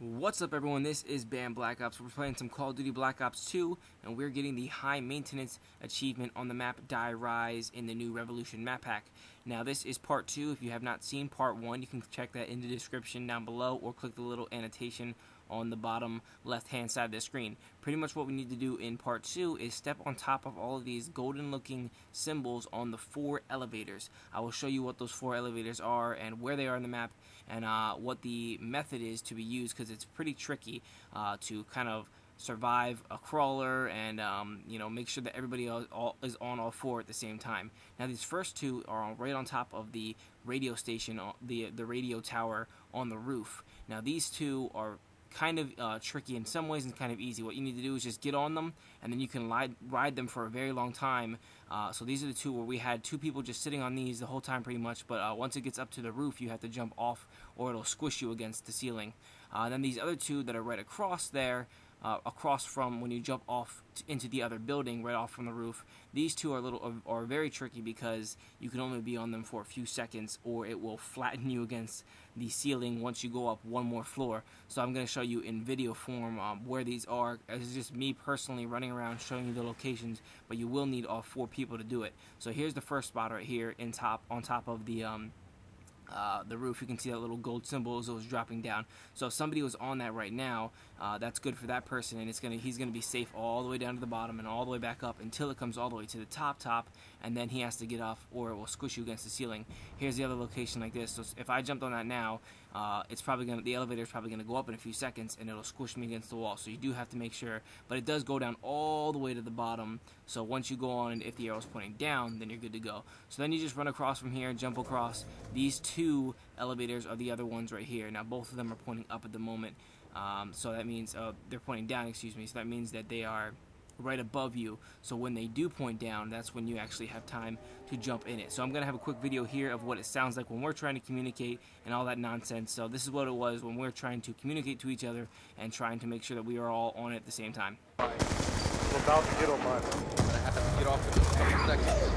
What's up, everyone? This is Bam Black Ops. We're playing some Call of Duty Black Ops 2, and we're getting the high maintenance achievement on the map Die Rise in the new Revolution map pack. Now, this is part 2. If you have not seen part 1, you can check that in the description down below, or click the little annotation on the bottom left-hand side of the screen. Pretty much what we need to do in part 2 is step on top of all of these golden-looking symbols on the 4 elevators. I will show you what those 4 elevators are and where they are on the map, and what the method is to be used, because it's pretty tricky to kind of survive a crawler and make sure that everybody is on all 4 at the same time. Now, these first 2 are right on top of the radio station, the radio tower on the roof. Now, these 2 are kind of tricky in some ways and kind of easy. What you need to do is just get on them, and then you can ride them for a very long time. So these are the 2 where we had 2 people just sitting on these the whole time pretty much, but once it gets up to the roof, you have to jump off or it'll squish you against the ceiling. Then these other 2 that are right across there, across from when you jump off into the other building, right off from the roof. These 2 are very tricky because you can only be on them for a few seconds, or it will flatten you against the ceiling once you go up one more floor. So I'm going to show you in video form where these are. It's just me personally running around showing you the locations, but you will need all 4 people to do it. So here's the first spot right here on top of the roof. You can see that little gold symbol as it was dropping down. So if somebody was on that right now, that's good for that person, and he's gonna be safe all the way down to the bottom and all the way back up until it comes all the way to the top, and then he has to get off or it will squish you against the ceiling. Here's the other location like this. So if I jumped on that now, the elevator is probably gonna go up in a few seconds and it'll squish me against the wall. So you do have to make sure, but it does go down all the way to the bottom. So once you go on, and if the arrow's pointing down, then you're good to go. So then you just run across from here, jump across. These 2 elevators are the other ones right here. Now both of them are pointing up at the moment, so that means they're pointing down, excuse me. So that means that they are right above you. So when they do point down, that's when you actually have time to jump in it. So I'm gonna have a quick video here of what it sounds like when we're trying to communicate and all that nonsense. So this is what it was when we're trying to communicate to each other and trying to make sure that we are all on it at the same time. I'm about to get on mine. I'm gonna have to get off in a couple seconds.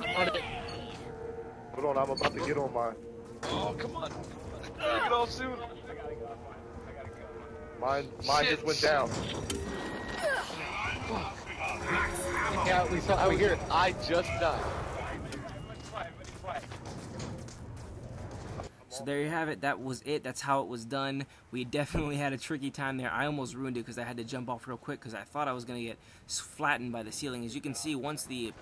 I'm on it. Hold on, I'm about to get on mine. Oh, come on. Get off soon. Mine just went down. Yeah, we saw out here. I just died. So there you have it. That was it. That's how it was done. We definitely had a tricky time there. I almost ruined it because I had to jump off real quick because I thought I was going to get flattened by the ceiling. As you can see, once the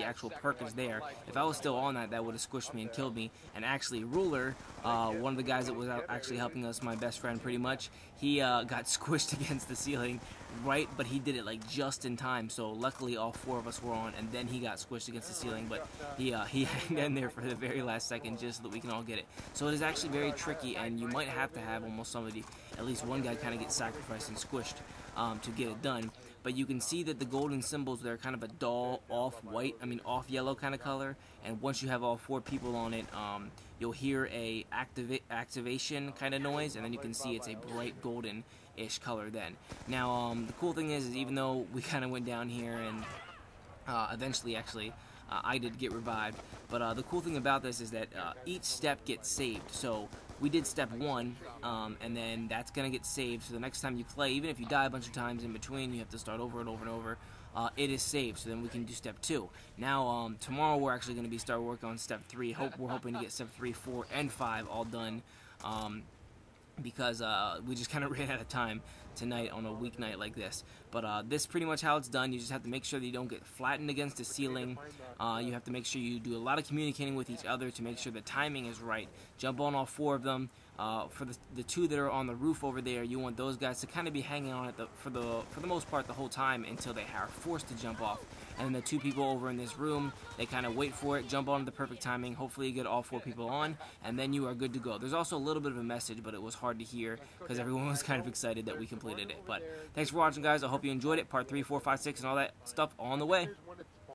actual perk is there, if I was still on that, that would have squished me and killed me. And actually, Ruler, one of the guys that was actually helping us, my best friend pretty much, he got squished against the ceiling, right? But he did it like just in time. So luckily, all 4 of us were on, and then he got squished against the ceiling. But he hung in there for the very last second just so that we can all get it. So it is actually very tricky, and you might have to have almost somebody, at least one guy, kind of get sacrificed and squished to get it done. But you can see that the golden symbols, they're kind of a dull off yellow kind of color, and once you have all 4 people on it, you'll hear a activation kind of noise, and then you can see it's a bright golden-ish color then. Now, the cool thing is even though we kind of went down here and eventually actually I did get revived, but the cool thing about this is that each step gets saved. So we did step 1, and then that's going to get saved. So the next time you play, even if you die a bunch of times in between, you have to start over and over and over, it is saved. So then we can do step 2. Now, tomorrow we're actually going to start working on step 3. We're hoping to get step 3, 4, and 5 all done, because we just kind of ran out of time tonight on a weeknight like this. But this is pretty much how it's done. You just have to make sure that you don't get flattened against the ceiling. You have to make sure you do a lot of communicating with each other to make sure the timing is right. Jump on all 4 of them. For the 2 that are on the roof over there, you want those guys to kind of be hanging on it for the most part the whole time until they are forced to jump off. And then the 2 people over in this room, they kind of wait for it, jump on the perfect timing. Hopefully you get all 4 people on, and then you are good to go. There's also a little bit of a message, but it was hard to hear because everyone was kind of excited that we completed it. But thanks for watching, guys. I hope you enjoyed it. Part 3, 4, 5, 6, and all that stuff on the way.